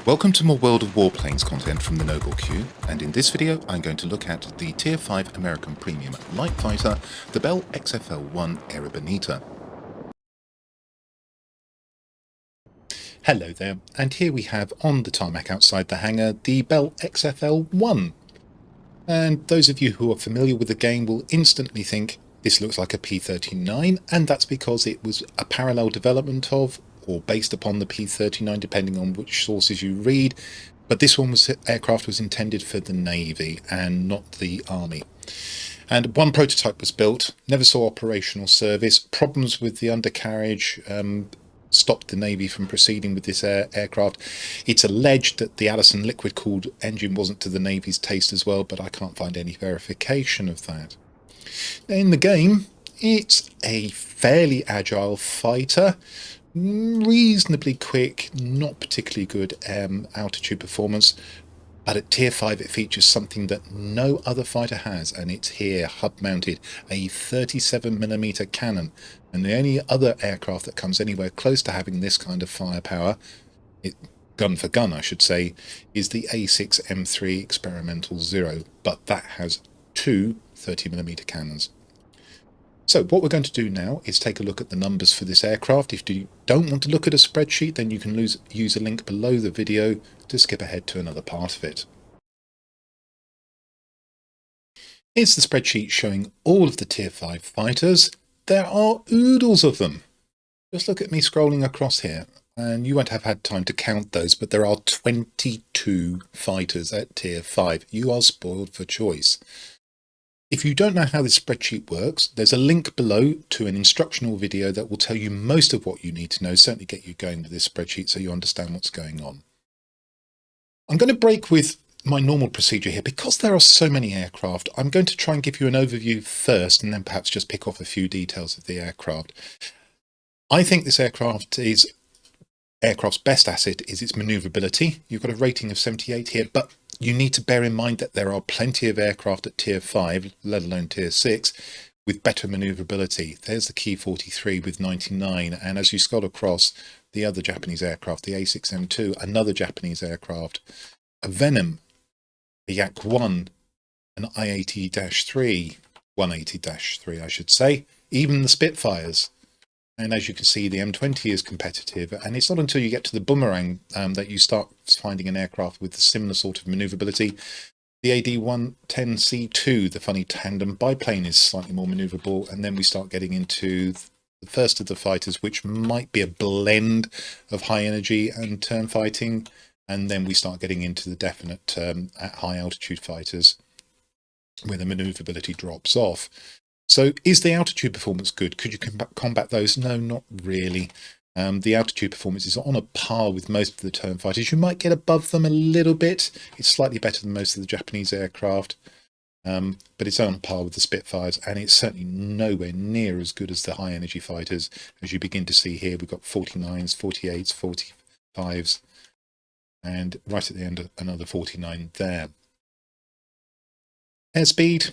Welcome to more World of Warplanes content from the Noble Queue, and in this video I'm going to look at the Tier 5 American Premium Light Fighter, the Bell XFL-1 Erebonita. Hello there, and here we have on the tarmac outside the hangar the Bell XFL-1. And those of you who are familiar with the game will instantly think this looks like a P-39, and that's because it was a parallel development of, or based upon the P-39 depending on which sources you read, but this aircraft was intended for the Navy and not the Army. And one prototype was built, never saw operational service. Problems with the undercarriage stopped the Navy from proceeding with this aircraft. It's alleged that the Allison liquid-cooled engine wasn't to the Navy's taste as well, but I can't find any verification of that. In the game, it's a fairly agile fighter, reasonably quick, not particularly good altitude performance, but at Tier 5 it features something that no other fighter has, and it's here, hub-mounted, a 37mm cannon. And the only other aircraft that comes anywhere close to having this kind of firepower, gun for gun I should say, is the A6 M3 Experimental Zero, but that has two 30mm cannons. So what we're going to do now is take a look at the numbers for this aircraft. If you don't want to look at a spreadsheet, then you can use a link below the video to skip ahead to another part of it. Here's the spreadsheet showing all of the Tier 5 fighters. There are oodles of them. Just look at me scrolling across here, and you won't have had time to count those, but there are 22 fighters at Tier 5. You are spoiled for choice. If you don't know how this spreadsheet works, there's a link below to an instructional video that will tell you most of what you need to know, certainly get you going with this spreadsheet so you understand what's going on. I'm going to break with my normal procedure here. Because there are so many aircraft, I'm going to try and give you an overview first and then perhaps just pick off a few details of the aircraft. I think this aircraft's best asset is its manoeuvrability. You've got a rating of 78 here, but you need to bear in mind that there are plenty of aircraft at Tier 5, let alone Tier 6, with better manoeuvrability. There's the Key 43 with 99, and as you scroll across, the other Japanese aircraft, the A6M2, another Japanese aircraft, a Venom, a Yak-1, an I-80-3, 180-3 I should say, even the Spitfires. And as you can see, the M20 is competitive, and it's not until you get to the Boomerang that you start finding an aircraft with a similar sort of manoeuvrability. The AD-110C2, the funny tandem biplane, is slightly more manoeuvrable, and then we start getting into the first of the fighters, which might be a blend of high energy and turn fighting, and then we start getting into the definite at high altitude fighters, where the manoeuvrability drops off. So is the altitude performance good? Could you combat those? No, not really. The altitude performance is on a par with most of the turn fighters. You might get above them a little bit. It's slightly better than most of the Japanese aircraft, but it's on par with the Spitfires, and it's certainly nowhere near as good as the high energy fighters. As you begin to see here, we've got 49s, 48s, 45s, and right at the end, another 49 there. Airspeed.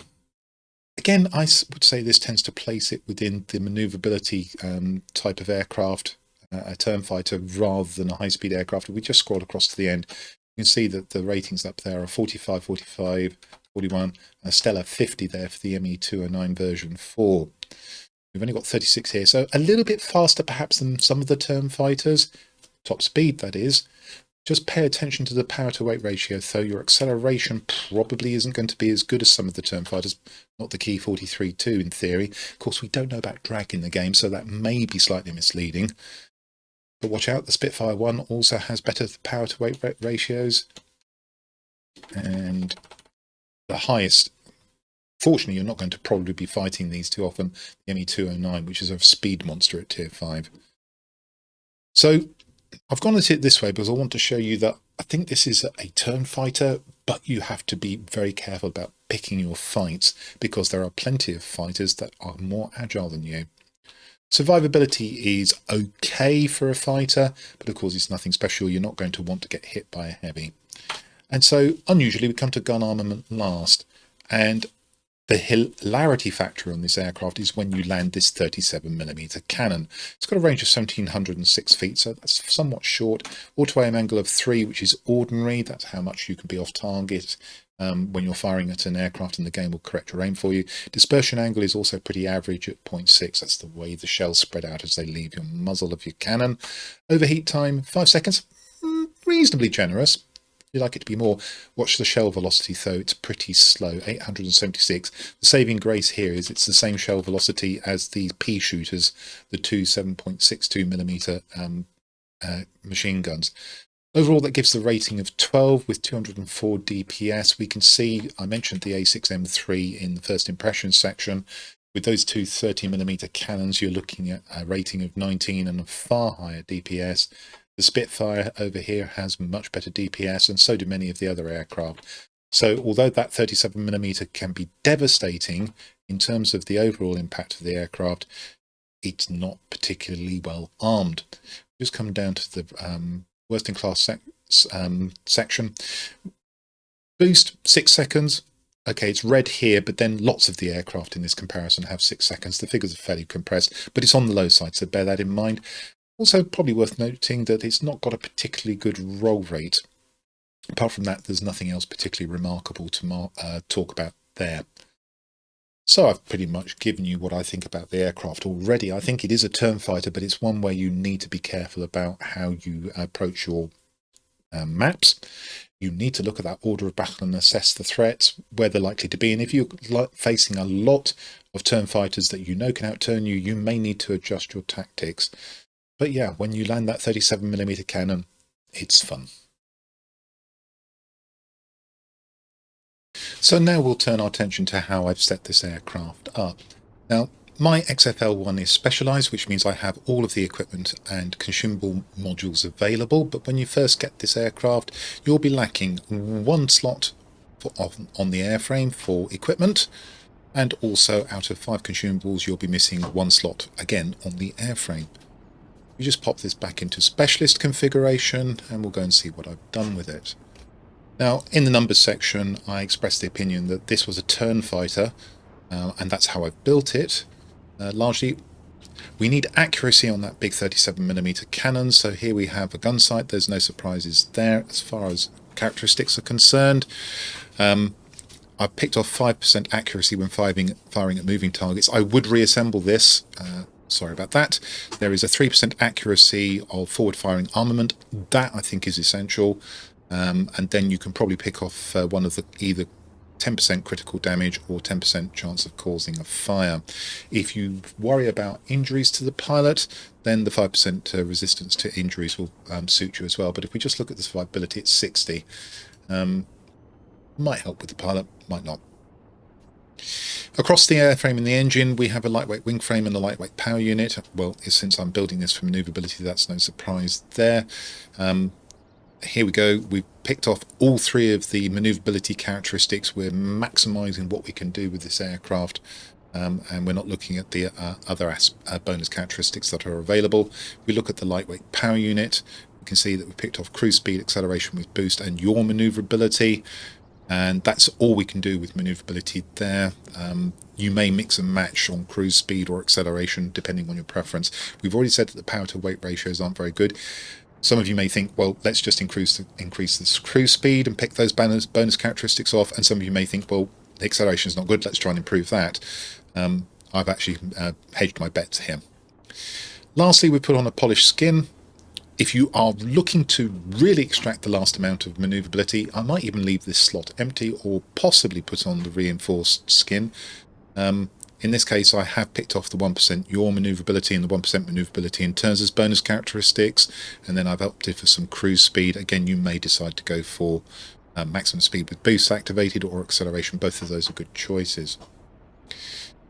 Again, I would say this tends to place it within the manoeuvrability type of aircraft, a turn fighter, rather than a high-speed aircraft. If we just scroll across to the end, you can see that the ratings up there are 45, 45, 41, and a stellar 50 there for the ME-209 version 4. We've only got 36 here, so a little bit faster perhaps than some of the turn fighters, top speed that is. Just pay attention to the power-to-weight ratio, though your acceleration probably isn't going to be as good as some of the turn fighters, not the Key 43 too, in theory. Of course, we don't know about drag in the game, so that may be slightly misleading. But watch out, the Spitfire 1 also has better power-to-weight ratios. And the highest, fortunately, you're not going to probably be fighting these too often, the ME-209, which is a speed monster at Tier 5. So I've gone at it this way because I want to show you that I think this is a turn fighter, but you have to be very careful about picking your fights because there are plenty of fighters that are more agile than you. Survivability is okay for a fighter, but of course it's nothing special. You're not going to want to get hit by a heavy. And so unusually we come to gun armament last. And The hilarity factor on this aircraft is when you land this 37mm cannon. It's got a range of 1706 feet, so that's somewhat short. Auto aim angle of 3, which is ordinary. That's how much you can be off target when you're firing at an aircraft, and the game will correct your aim for you. Dispersion angle is also pretty average at 0.6. That's the way the shells spread out as they leave your muzzle of your cannon. Overheat time, 5 seconds. Reasonably generous. You'd like it to be more. Watch the shell velocity though, it's pretty slow, 876. The saving grace here is it's the same shell velocity as the pea shooters, the two 7.62mm machine guns. Overall, that gives the rating of 12 with 204 DPS. We can see, I mentioned the A6M3 in the first impressions section. With those two 30mm cannons, you're looking at a rating of 19 and a far higher DPS. The Spitfire over here has much better DPS, and so do many of the other aircraft. So although that 37mm can be devastating in terms of the overall impact of the aircraft, it's not particularly well armed. Just come down to the worst in class section. Boost, 6 seconds. Okay, it's red here, but then lots of the aircraft in this comparison have 6 seconds. The figures are fairly compressed, but it's on the low side, so bear that in mind. Also, probably worth noting that it's not got a particularly good roll rate. Apart from that, there's nothing else particularly remarkable to talk about there. So I've pretty much given you what I think about the aircraft already. I think it is a turn fighter, but it's one where you need to be careful about how you approach your maps. You need to look at that order of battle and assess the threats, where they're likely to be. And if you're facing a lot of turn fighters that you know can outturn you, you may need to adjust your tactics. But yeah, when you land that 37mm cannon, it's fun. So now we'll turn our attention to how I've set this aircraft up. Now, my XFL-1 is specialised, which means I have all of the equipment and consumable modules available. But when you first get this aircraft, you'll be lacking one slot on the airframe for equipment. And also, out of 5 consumables, you'll be missing one slot, again, on the airframe. You just pop this back into specialist configuration and we'll go and see what I've done with it. Now, in the numbers section, I expressed the opinion that this was a turn fighter, and that's how I've built it. Largely, we need accuracy on that big 37mm cannon, so here we have a gun sight. There's no surprises there as far as characteristics are concerned. I've picked off 5% accuracy when firing at moving targets. I would reassemble this. Sorry about that. There is a 3% accuracy of forward-firing armament. That, I think, is essential. And then you can probably pick off one of the either 10% critical damage or 10% chance of causing a fire. If you worry about injuries to the pilot, then the 5% resistance to injuries will suit you as well. But if we just look at the survivability, it's 60. Might help with the pilot, might not. Across the airframe and the engine, we have a lightweight wing frame and a lightweight power unit. Well, since I'm building this for manoeuvrability, that's no surprise there. Here we go. We've picked off all 3 of the manoeuvrability characteristics. We're maximising what we can do with this aircraft, and we're not looking at the other bonus characteristics that are available. If we look at the lightweight power unit, we can see that we picked off cruise speed, acceleration with boost, and yaw manoeuvrability. And that's all we can do with manoeuvrability there. You may mix and match on cruise speed or acceleration depending on your preference. We've already said that the power to weight ratios aren't very good. Some of you may think, well, let's just increase the cruise speed and pick those bonus characteristics off. And some of you may think, well, the acceleration is not good, let's try and improve that. I've actually hedged my bets here. Lastly, we put on a polished skin. If you are looking to really extract the last amount of manoeuvrability, I might even leave this slot empty or possibly put on the reinforced skin. In this case, I have picked off the 1% yaw manoeuvrability and the 1% manoeuvrability in turns as bonus characteristics, and then I've opted for some cruise speed. Again, you may decide to go for maximum speed with boost activated or acceleration. Both of those are good choices.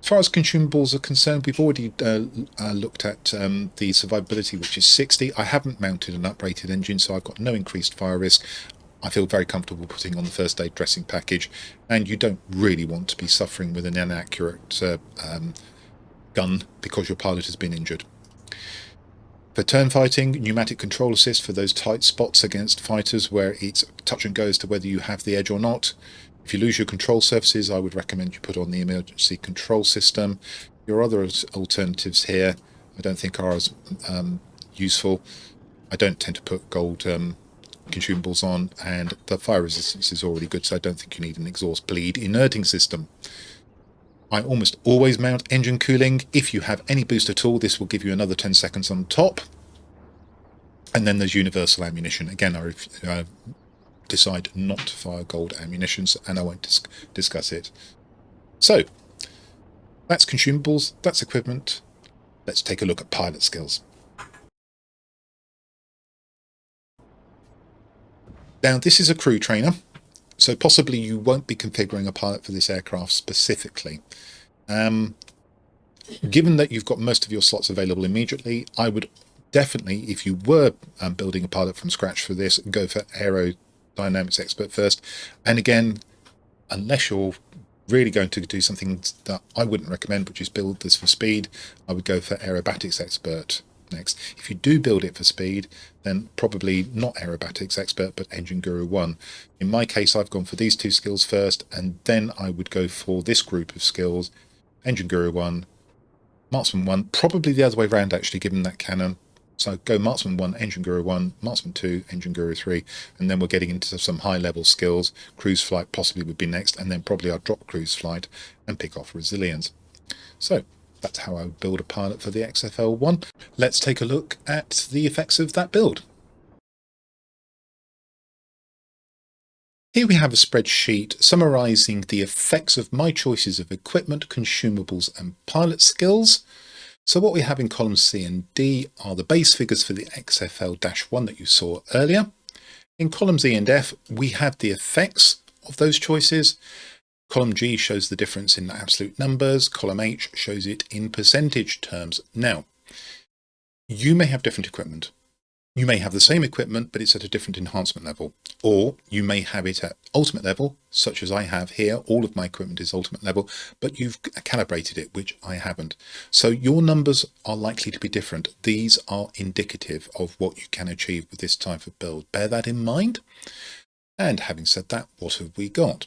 As far as consumables are concerned, we've already looked at the survivability, which is 60. I haven't mounted an uprated engine, so I've got no increased fire risk. I feel very comfortable putting on the first aid dressing package, and you don't really want to be suffering with an inaccurate gun because your pilot has been injured. For turn fighting, pneumatic control assist for those tight spots against fighters where it's touch and go as to whether you have the edge or not. If you lose your control surfaces, I would recommend you put on the emergency control system. Your other alternatives here I don't think are as useful. I don't tend to put gold consumables on, and the fire resistance is already good, so I don't think you need an exhaust bleed inerting system. I almost always mount engine cooling. If you have any boost at all, this will give you another 10 seconds on top. And then there's universal ammunition. Again, I decide not to fire gold ammunitions, and I won't discuss it. So that's consumables, that's equipment. Let's take a look at pilot skills. Now, this is a crew trainer, so possibly you won't be configuring a pilot for this aircraft specifically. Given that you've got most of your slots available immediately, I would definitely, if you were building a pilot from scratch for this, go for aerodynamics expert first. And again, unless you're really going to do something that I wouldn't recommend, which is build this for speed, I would go for aerobatics expert next. If you do build it for speed, then probably not aerobatics expert, but engine guru 1. In my case, I've gone for these two skills first, and then I would go for this group of skills: engine guru 1, marksman 1, probably the other way around actually, given that cannon. So go marksman 1, engine guru 1, marksman 2, engine guru 3, and then we're getting into some high level skills. Cruise flight possibly would be next, and then probably I'll drop cruise flight and pick off resilience. So that's how I would build a pilot for the XFL-1. Let's take a look at the effects of that build. Here we have a spreadsheet summarising the effects of my choices of equipment, consumables and pilot skills. So what we have in columns C and D are the base figures for the XFL-1 that you saw earlier. In columns E and F, we have the effects of those choices. Column G shows the difference in absolute numbers. Column H shows it in percentage terms. Now, you may have different equipment. You may have the same equipment, but it's at a different enhancement level. Or you may have it at ultimate level, such as I have here. All of my equipment is ultimate level, but you've calibrated it, which I haven't. So your numbers are likely to be different. These are indicative of what you can achieve with this type of build. Bear that in mind. And having said that, what have we got?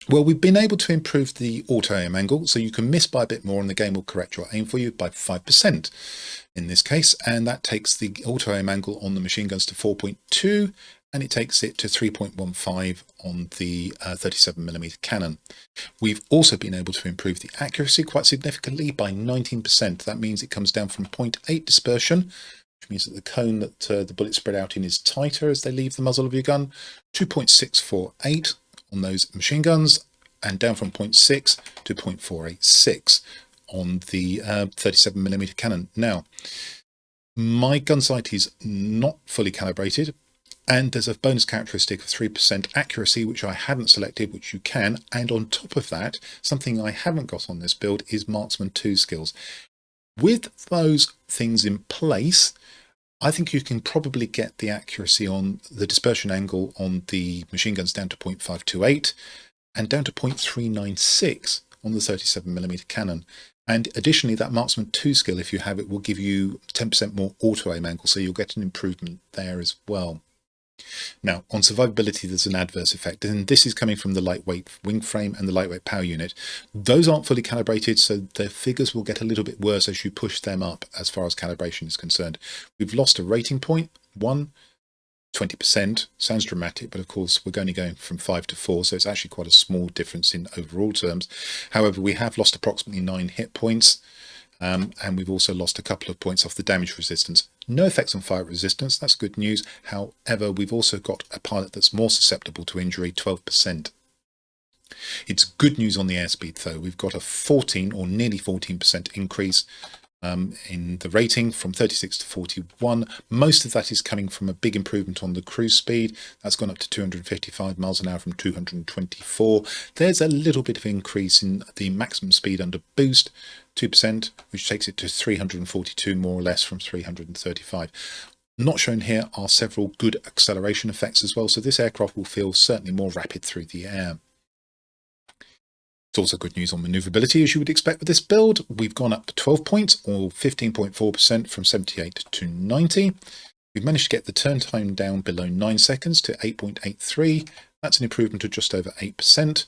Well, we've been able to improve the auto aim angle, so you can miss by a bit more and the game will correct your aim for you by 5% in this case, and that takes the auto aim angle on the machine guns to 4.2 and it takes it to 3.15 on the 37mm cannon. We've also been able to improve the accuracy quite significantly by 19%. That means it comes down from 0.8 dispersion, which means that the cone that the bullets spread out in is tighter as they leave the muzzle of your gun, to 0.648 on those machine guns, and down from 0.6 to 0.486 on the 37mm cannon. Now, my gun sight is not fully calibrated, and there's a bonus characteristic of 3% accuracy, which I hadn't selected, which you can. And on top of that, something I haven't got on this build is Marksman 2 skills. With those things in place, I think you can probably get the accuracy on the dispersion angle on the machine guns down to 0.528 and down to 0.396 on the 37mm cannon. And additionally, that Marksman 2 skill, if you have it, will give you 10% more auto aim angle, so you'll get an improvement there as well. Now, on survivability, there's an adverse effect, and this is coming from the lightweight wing frame and the lightweight power unit. Those aren't fully calibrated, so the figures will get a little bit worse as you push them up as far as calibration is concerned. We've lost a rating point, 20%. Sounds dramatic, but of course we're only going from 5 to 4, so it's actually quite a small difference in overall terms. However, we have lost approximately 9 hit points, and we've also lost a couple of points off the damage resistance. No effects on fire resistance, that's good news. However, we've also got a pilot that's more susceptible to injury, 12%. It's good news on the airspeed though. We've got a 14 or nearly 14% increase in the rating from 36 to 41. Most of that is coming from a big improvement on the cruise speed. That's gone up to 255 miles an hour from 224. There's a little bit of increase in the maximum speed under boost, 2%, which takes it to 342 more or less from 335. Not shown here are several good acceleration effects as well, so this aircraft will feel certainly more rapid through the air. It's also good news on manoeuvrability, as you would expect with this build. We've gone up 12 points, or 15.4% from 78 to 90. We've managed to get the turn time down below 9 seconds to 8.83. That's an improvement of just over 8%.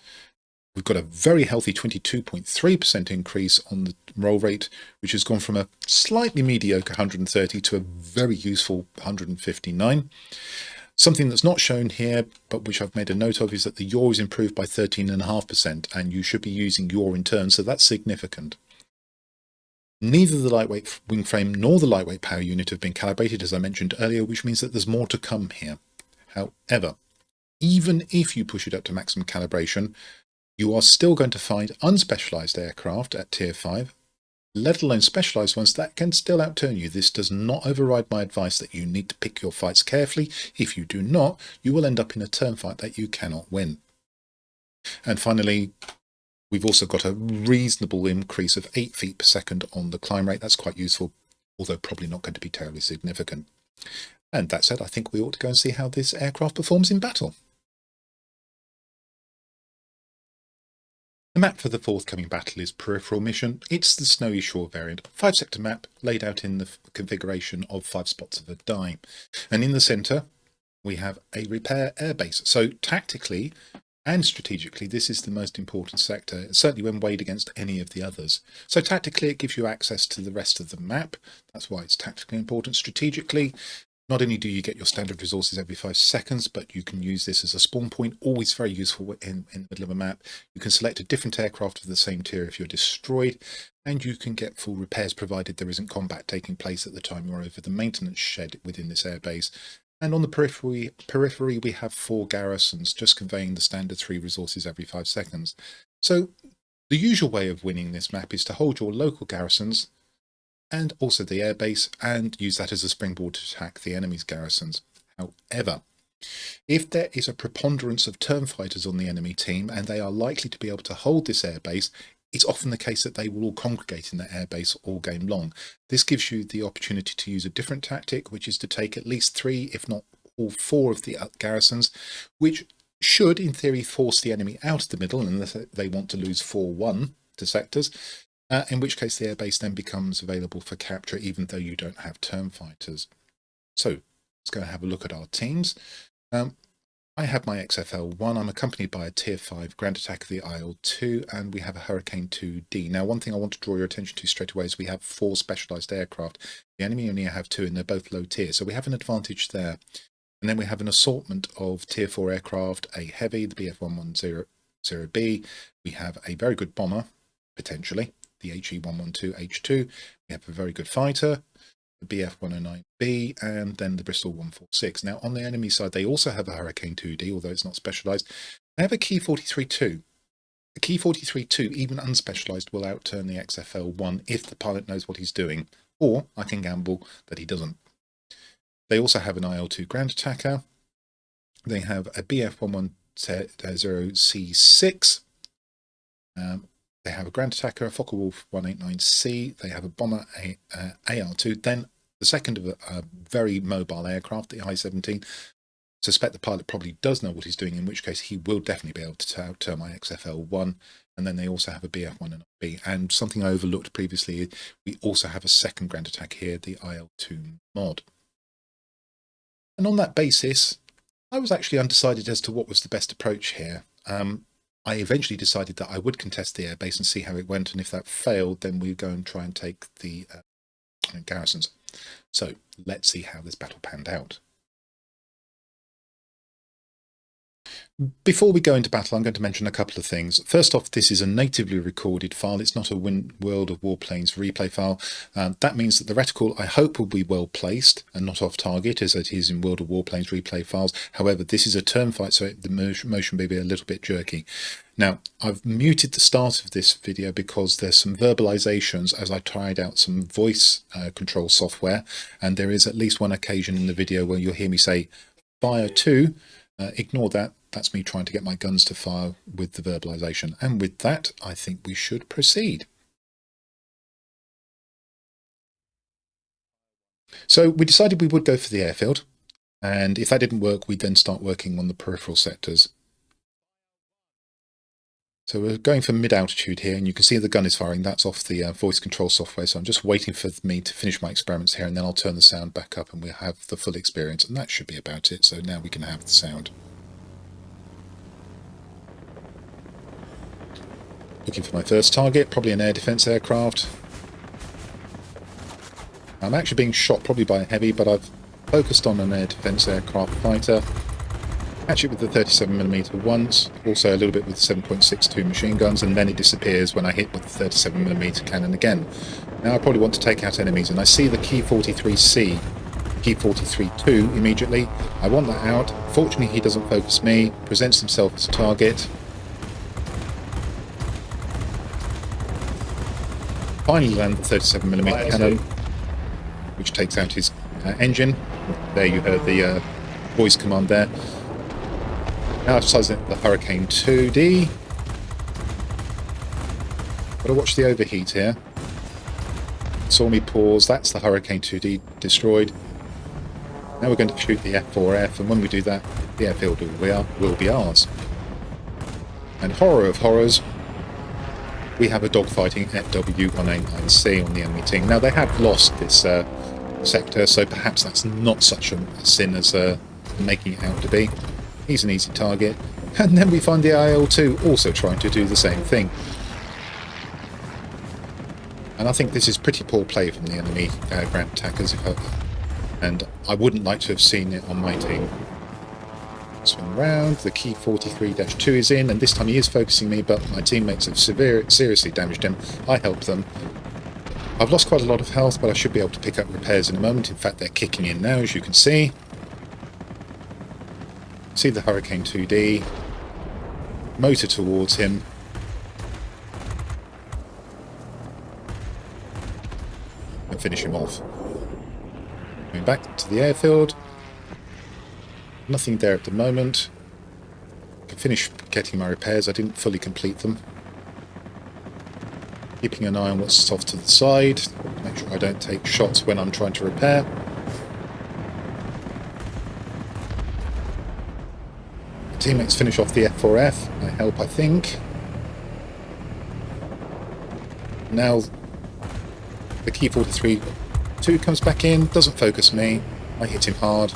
We've got a very healthy 22.3% increase on the roll rate, which has gone from a slightly mediocre 130 to a very useful 159. Something that's not shown here, but which I've made a note of, is that the yaw is improved by 13.5%, and you should be using yaw in turn, so that's significant. Neither the lightweight wing frame nor the lightweight power unit have been calibrated, as I mentioned earlier, which means that there's more to come here. However, even if you push it up to maximum calibration, you are still going to find unspecialized aircraft at Tier 5, let alone specialized ones, that can still outturn you. This does not override my advice that you need to pick your fights carefully. If you do not, you will end up in a turn fight that you cannot win. And finally, we've also got a reasonable increase of 8 feet per second on the climb rate. That's quite useful, although probably not going to be terribly significant. And that said, I think we ought to go and see how this aircraft performs in battle. The map for the forthcoming battle is Peripheral Mission. It's the Snowy Shore variant, 5-sector map laid out in the configuration of 5 spots of a die. And in the centre, we have a repair airbase. So tactically and strategically, this is the most important sector, certainly when weighed against any of the others. So tactically, it gives you access to the rest of the map. That's why it's tactically important. Strategically, not only do you get your standard resources every 5 seconds, but you can use this as a spawn point, always very useful in the middle of a map. You can select a different aircraft of the same tier if you're destroyed, and you can get full repairs provided there isn't combat taking place at the time you're over the maintenance shed within this airbase. And on the periphery, we have 4 garrisons, just conveying the standard 3 resources every 5 seconds. So the usual way of winning this map is to hold your local garrisons and also the airbase, and use that as a springboard to attack the enemy's garrisons. However, if there is a preponderance of turn fighters on the enemy team, and they are likely to be able to hold this airbase, it's often the case that they will all congregate in that airbase all game long. This gives you the opportunity to use a different tactic, which is to take at least 3, if not all 4 of the garrisons, which should, in theory, force the enemy out of the middle, unless they want to lose 4-1 to sectors. In which case the airbase then becomes available for capture even though you don't have turn fighters. So let's go and have a look at our teams. I have my XFL-1. I'm accompanied by a Tier 5 Grand Attack of the IL-2, and we have a Hurricane 2D. Now, one thing I want to draw your attention to straight away is we have 4 specialised aircraft. The enemy only have 2, and they're both low tier, so we have an advantage there. And then we have an assortment of Tier 4 aircraft, a heavy, the BF-110B. We have a very good bomber, potentially, the HE-112H2. We have a very good fighter, the BF-109B, and then the Bristol 146. Now, on the enemy side, they also have a Hurricane 2D, although it's not specialised. They have a Key 43-2. The Key 43-2, even unspecialised, will outturn the XFL-1 if the pilot knows what he's doing, or I can gamble that he doesn't. They also have an IL-2 Grand Attacker. They have a BF-110C6. They have a Grand Attacker, a Focke-Wulf 189C. They have a bomber, AR-2. Then the second of a very mobile aircraft, the I-17. Suspect the pilot probably does know what he's doing, in which case he will definitely be able to outturn my XFL-1. And then they also have a BF-109B. And something I overlooked previously, we also have a second Grand Attack here, the IL-2 mod. And on that basis, I was actually undecided as to what was the best approach here. I eventually decided that I would contest the airbase and see how it went, and if that failed, then we'd go and try and take the garrisons. So let's see how this battle panned out. Before we go into battle, I'm going to mention a couple of things. First off, this is a natively recorded file. It's not a World of Warplanes replay file. That means that the reticle, I hope, will be well placed and not off target as it is in World of Warplanes replay files. However, this is a turn fight, so the motion may be a little bit jerky. Now, I've muted the start of this video because there's some verbalizations as I tried out some voice control software, and there is at least one occasion in the video where you'll hear me say, "Fire 2." Ignore that. That's me trying to get my guns to fire with the verbalization. And with that, I think we should proceed. So we decided we would go for the airfield. And if that didn't work, we'd then start working on the peripheral sectors. So we're going for mid-altitude here, and you can see the gun is firing. That's off the voice control software. So I'm just waiting for me to finish my experiments here, and then I'll turn the sound back up and we'll have the full experience. And that should be about it. So now we can have the sound. Looking for my first target, probably an air defence aircraft. I'm actually being shot probably by a heavy, but I've focused on an air defence aircraft fighter. Catch it with the 37mm once, also a little bit with the 7.62 machine guns, and then it disappears when I hit with the 37mm cannon again. Now I probably want to take out enemies, and I see the Key 43C, Key 43-2 immediately. I want that out. Fortunately, he doesn't focus me, presents himself as a target. Finally land the 37mm cannon, which takes out his engine. There you heard the voice command there. Now I've sized the Hurricane 2D. Got to watch the overheat here. Saw me pause. That's the Hurricane 2D destroyed. Now we're going to shoot the F4F, and when we do that, the airfield will be ours. And horror of horrors, we have a dogfighting FW-189C on the enemy team. Now they have lost this sector, so perhaps that's not such a sin as making it out to be. He's an easy target. And then we find the IL-2 also trying to do the same thing. And I think this is pretty poor play from the enemy ground attackers, and I wouldn't like to have seen it on my team. Swing round, the Key 43-2 is in, and this time he is focusing me, but my teammates have seriously damaged him. I help them. I've lost quite a lot of health, but I should be able to pick up repairs in a moment. In fact, they're kicking in now, as you can see. See the Hurricane 2D. Motor towards him. And finish him off. Going back to the airfield. Nothing there at the moment. I can finish getting my repairs. I didn't fully complete them. Keeping an eye on what's off to the side. Make sure I don't take shots when I'm trying to repair. The teammates finish off the F4F. I help, I think. Now the Key 43-2 comes back in. Doesn't focus me. I hit him hard.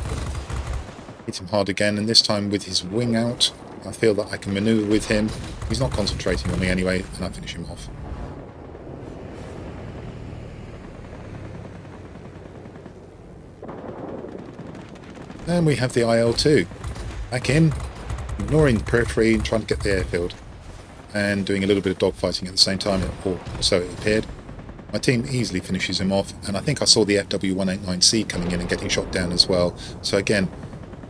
Hit him hard again, and this time with his wing out. I feel that I can manoeuvre with him. He's not concentrating on me anyway, and I finish him off. And we have the IL-2 back in, ignoring the periphery and trying to get the airfield, and doing a little bit of dogfighting at the same time, or so it appeared. My team easily finishes him off, and I think I saw the FW-189C coming in and getting shot down as well. So again,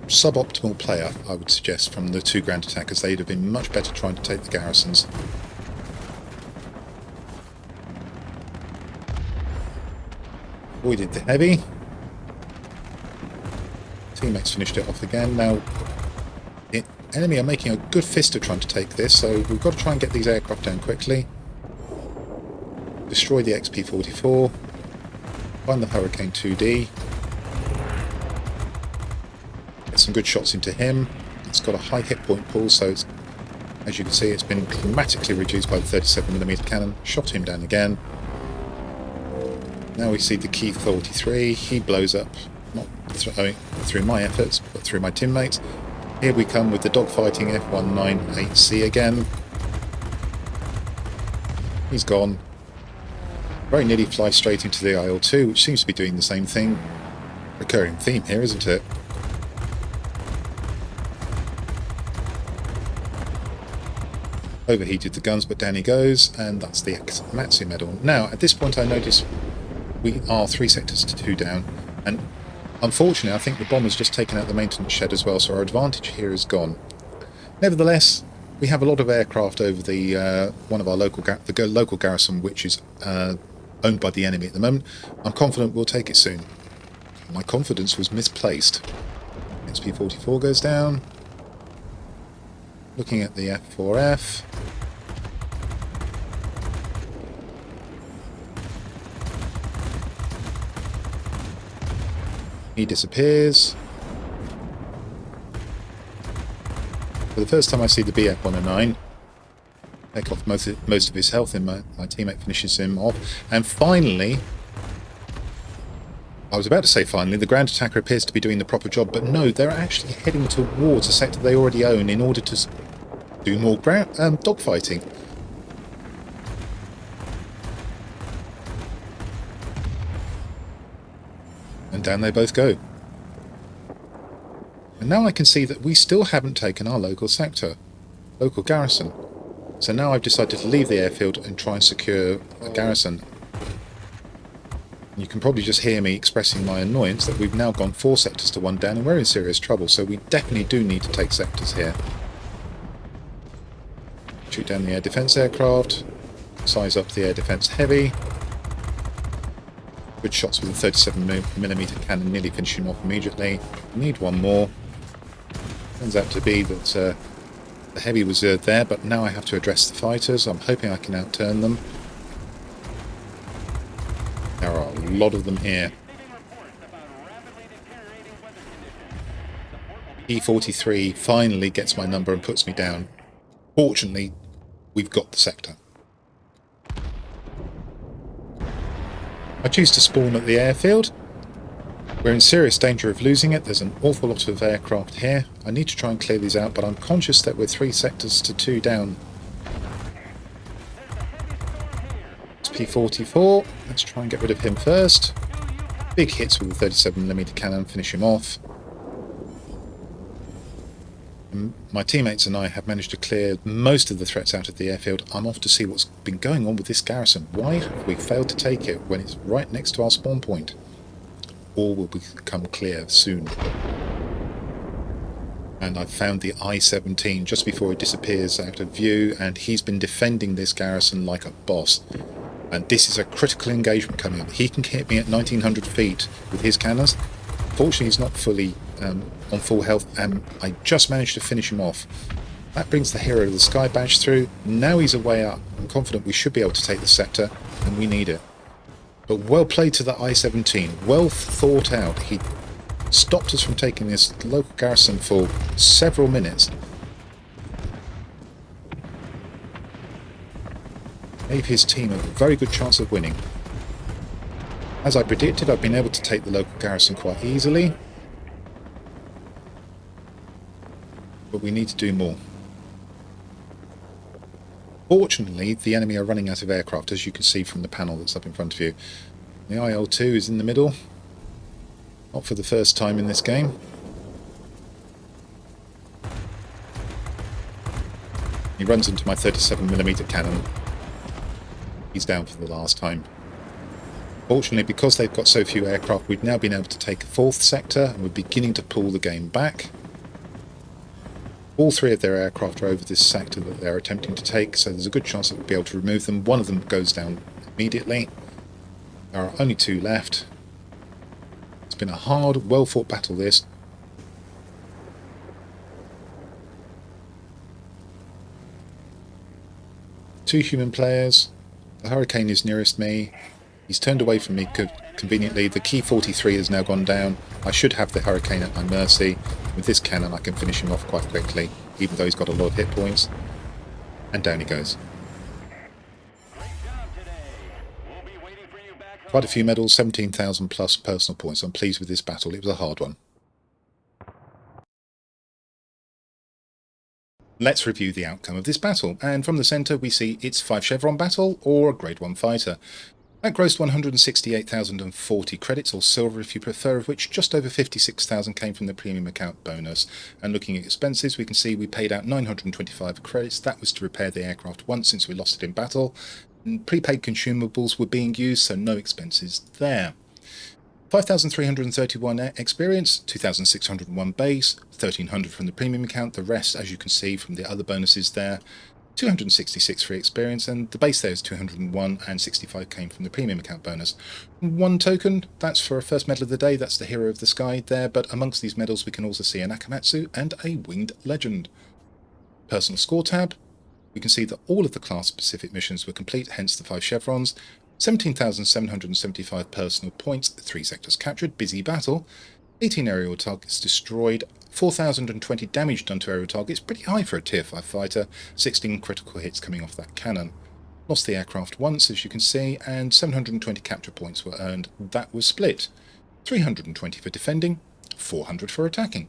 suboptimal player, I would suggest, from the two ground attackers. They'd have been much better trying to take the garrisons. Avoided the heavy. Teammates finished it off again. Now, the enemy are making a good fist of trying to take this, so we've got to try and get these aircraft down quickly. Destroy the XP-44. Find the Hurricane 2D. Get some good shots into him. It's got a high hit point pool, so it's, as you can see, it's been dramatically reduced by the 37mm cannon. Shot him down again. Now we see the Key 43. He blows up, not through my efforts, but through my teammates. Here we come with the dogfighting F198C again. He's gone. Very nearly fly straight into the IL-2, which seems to be doing the same thing. Recurring theme here, isn't it? Overheated the guns, but down he goes, and that's the Matsu medal. Now, at this point I notice we are 3 sectors to 2 down, and unfortunately I think the bomber's just taken out the maintenance shed as well, so our advantage here is gone. Nevertheless, we have a lot of aircraft over the one of our local garrison, which is owned by the enemy at the moment. I'm confident we'll take it soon. My confidence was misplaced. XP-44 goes down. Looking at the F4F. He disappears. For the first time I see the BF-109. Take off most of his health, and my teammate finishes him off. And finally, I was about to say finally, the ground attacker appears to be doing the proper job, but no, they're actually heading towards a sector they already own in order to do more dogfighting. down they both go. And now I can see that we still haven't taken our local sector, local garrison. So now I've decided to leave the airfield and try and secure a garrison. You can probably just hear me expressing my annoyance that we've now gone 4 sectors to 1 down and we're in serious trouble, so we definitely do need to take sectors here. Shoot down the air defence aircraft, size up the air defence heavy. Good shots with a 37mm cannon, nearly finish him off immediately. Need one more. Turns out to be that the heavy was there, but now I have to address the fighters. I'm hoping I can outturn them. There are a lot of them here. E-43 finally gets my number and puts me down. Fortunately, we've got the sector. I choose to spawn at the airfield. We're in serious danger of losing it. There's an awful lot of aircraft here. I need to try and clear these out, but I'm conscious that we're 3 sectors to 2 down. It's P-44. Let's try and get rid of him first. Big hits with the 37mm cannon, finish him off. My teammates and I have managed to clear most of the threats out of the airfield. I'm off to see what's been going on with this garrison. Why have we failed to take it when it's right next to our spawn point? All will become clear soon. And I've found the I-17 just before it disappears out of view, and he's been defending this garrison like a boss. And this is a critical engagement coming up. He can hit me at 1900 feet with his cannons. Fortunately, he's not fully on full health, and I just managed to finish him off. That brings the Hero of the Sky badge through. Now he's away up. I'm confident we should be able to take the sector, and we need it. But well played to the I-17. Well thought out. He stopped us from taking this local garrison for several minutes. Gave his team a very good chance of winning. As I predicted, I've been able to take the local garrison quite easily. But we need to do more. Fortunately, the enemy are running out of aircraft, as you can see from the panel that's up in front of you. The IL-2 is in the middle. Not for the first time in this game. He runs into my 37mm cannon. He's down for the last time. Fortunately, because they've got so few aircraft, we've now been able to take a 4th sector, and we're beginning to pull the game back. All 3 of their aircraft are over this sector that they're attempting to take, so there's a good chance that we'll be able to remove them. One of them goes down immediately. There are only 2 left. It's been a hard, well-fought battle, this. Two human players. The Hurricane is nearest me. He's turned away from me conveniently. The Key 43 has now gone down. I should have the Hurricane at my mercy. With this cannon I can finish him off quite quickly, even though he's got a lot of hit points. And down he goes. Quite a few medals, 17,000 plus personal points. I'm pleased with this battle. It was a hard one. Let's review the outcome of this battle. And from the centre we see it's 5 chevron battle or a grade 1 fighter. That grossed 168,040 credits, or silver if you prefer, of which just over 56,000 came from the premium account bonus. And looking at expenses, we can see we paid out 925 credits. That was to repair the aircraft once since we lost it in battle. And prepaid consumables were being used, so no expenses there. 5,331 experience, 2,601 base, 1,300 from the premium account. The rest, as you can see from the other bonuses there, 266 free experience, and the base there is 201, and 65 came from the premium account bonus. 1 token, that's for a first medal of the day, that's the Hero of the Sky there, but amongst these medals we can also see an Akamatsu and a Winged Legend. Personal score tab, we can see that all of the class-specific missions were complete, hence the 5 chevrons. 17,775 personal points, 3 sectors captured, busy battle, 18 aerial targets destroyed, 4,020 damage done to aerial targets, pretty high for a tier 5 fighter, 16 critical hits coming off that cannon. Lost the aircraft once, as you can see, and 720 capture points were earned. That was split. 320 for defending, 400 for attacking.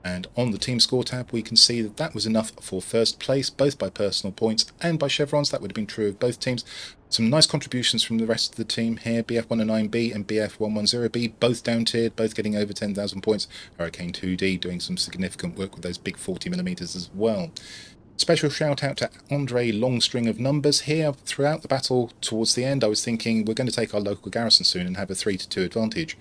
And on the team score tab, we can see that that was enough for first place, both by personal points and by chevrons. That would have been true of both teams. Some nice contributions from the rest of the team here. BF109B and BF110B, both down tiered, both getting over 10,000 points. Hurricane 2D doing some significant work with those big 40mm as well. Special shout out to Andre Longstring of Numbers here. Throughout the battle towards the end, I was thinking we're going to take our local garrison soon and have a 3-2 advantage.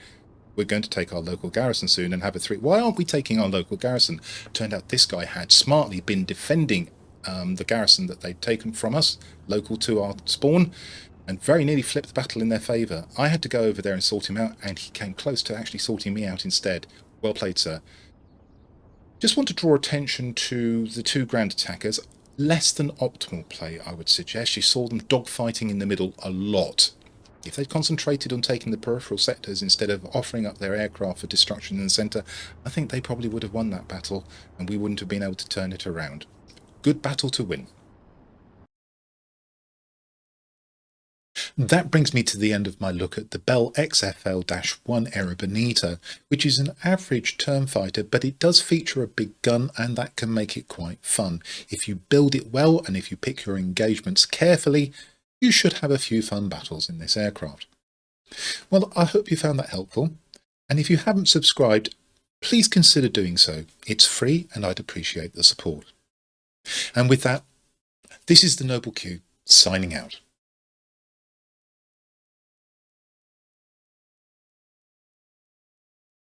We're going to take our local garrison soon and have a 3. Why aren't we taking our local garrison? Turned out this guy had smartly been defending the garrison that they'd taken from us, local to our spawn, and very nearly flipped the battle in their favour. I had to go over there and sort him out, and he came close to actually sorting me out instead. Well played, sir. Just want to draw attention to the two grand attackers. Less than optimal play, I would suggest. You saw them dogfighting in the middle a lot. If they'd concentrated on taking the peripheral sectors instead of offering up their aircraft for destruction in the centre, I think they probably would have won that battle and we wouldn't have been able to turn it around. Good battle to win. That brings me to the end of my look at the Bell XFL-1 Erebonito, which is an average turn fighter, but it does feature a big gun and that can make it quite fun. If you build it well and if you pick your engagements carefully, you should have a few fun battles in this aircraft. Well, I hope you found that helpful, and if you haven't subscribed, please consider doing so. It's free and I'd appreciate the support. And with that, this is the Noble Q signing out.